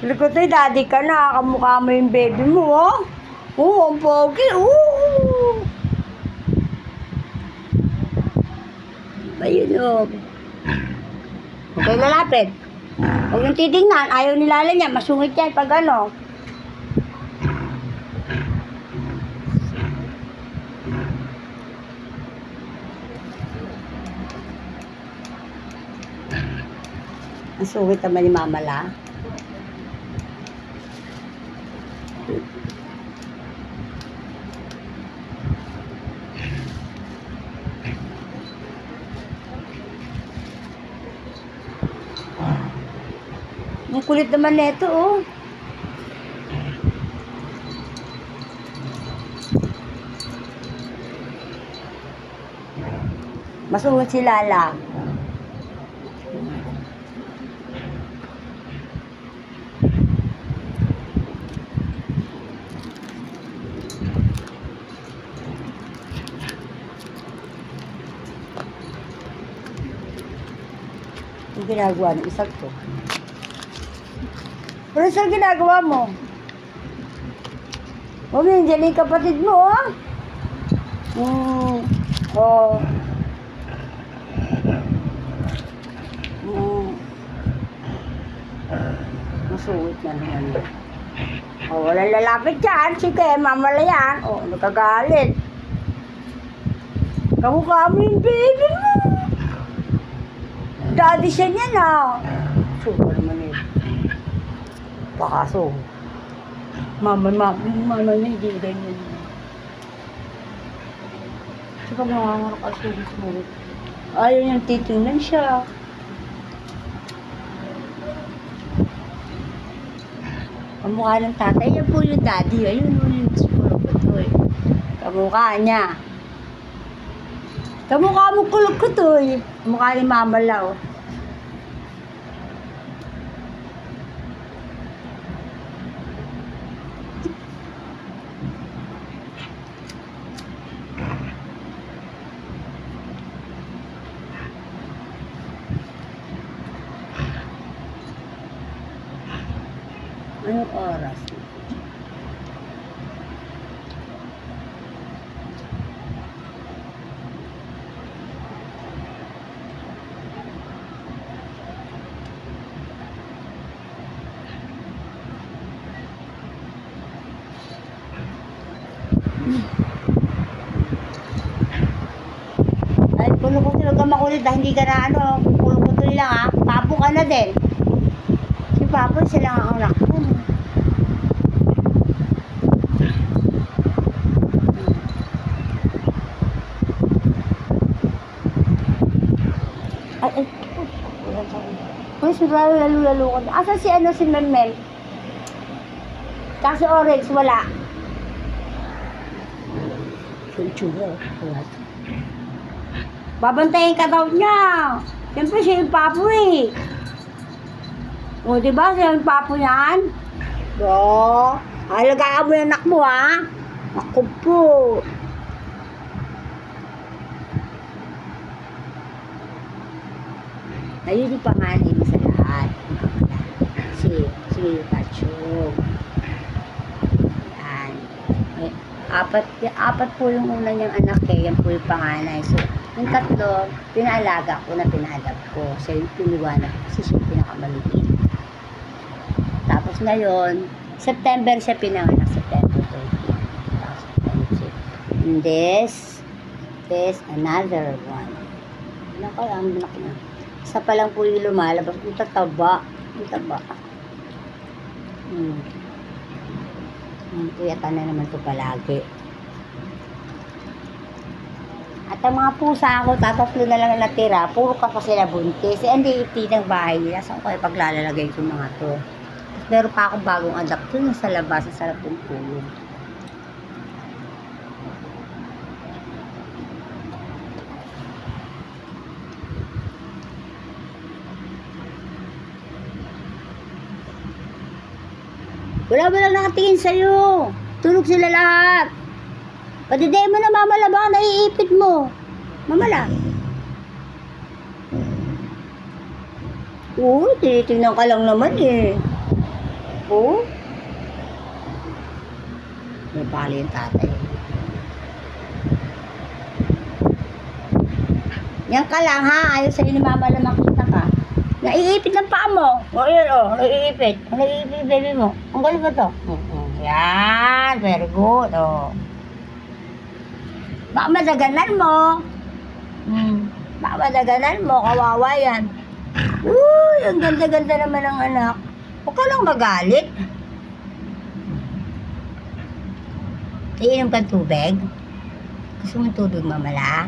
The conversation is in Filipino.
Likotoy, daddy ka na. Kamukha mo yung baby mo, oh. Oo, ang pogi. Oo. Ayun, oh. Huwag kayo lalapit. Huwag yung titignan. Ayaw nilala niya. Masungit yan pag ano. Ang sungit naman ni Mama La. Ang kulit naman nito, oh. Masungit si Lala. Ang ginagawa ng isang to. Pero saan ginagawa mo? Huwag yun, dyan yung kapatid mo, oh. Oh. Masuwit na naman yun. Oh, walang lalapit dyan. Sige, mamala yan. Oh, nakagalit. Kamukha mo yung baby mo. Daddy siya niya na. Suko naman yun. Pakaso. Mama, hindi ganyan. Sige, mga nakasulit. Ayaw niyang titingnan siya. Ang mukha ng tatay, yan po yung daddy. Ayun, yung kulog ko to eh. Kamukha niya. Kamukha mo kulog ko to eh. Mukha ni Mama La, oh. Anong oras? Ay, puno ko talaga makulit dahil hindi ka na ano, puno ko tuloy lang ha. Papo ka na din. Si Papa, sila ang anak ko. Ay. Uy, si Raro lalo-lalo ko. Asa si ano, si Memem? Kasi orange, wala. Itsura, wala. Babantayin ka daw niya. Siyempre, siya yung papo eh. O, diba? Siya yung papo niyan? O, halagaan mo yung anak mo, ha? Ako po. Ayun yung panganay mo sa lahat. Si Pachong. Yan. Apat po yung una niyang anak eh. Yan po yung panganay. So, yung tatlo, pinaalaga ko na pinaalab ko. Siya yung piniwanag kasi siya yung pinakamaliit. Tapos ngayon, September siya pinanganak. September 20. And this another one. Ano kaya ang anak niya? Isa pa lang po yung lumalabas. Yung tataba. Yung taba. Puyatan na naman ito palagi. At ang mga pusa ko, tatatlo na lang natira. Puro ka pa sila buntis. Eh, hindi iti ng bahay nila. Saan ko ay paglalalagay ko mga to? Tapos meron pa akong bagong adapter na sa labas. Sa sarap ng tulog. Wala ba lang nakatingin sa'yo? Tulog sila lahat. Padiday mo na, Mama La, baka naiipit mo. Mama La. Oo, tinitingnan ka lang naman eh. Oh? May pali yung tatay. Yan ka lang ha, ayaw sa'yo ni mama na makita ka. Naiipit ng paa mo. O yun o, naiipit. Naiipit yung baby mo. Ang galing ba to? Yan, very good. O. Baka madaganan mo. Baka madaganan mo, kawawa yan. Uy, ang ganda-ganda naman ng anak. Huwag ka lang magalit. Iinom kang tubig? Gusto mo tubig, mamala?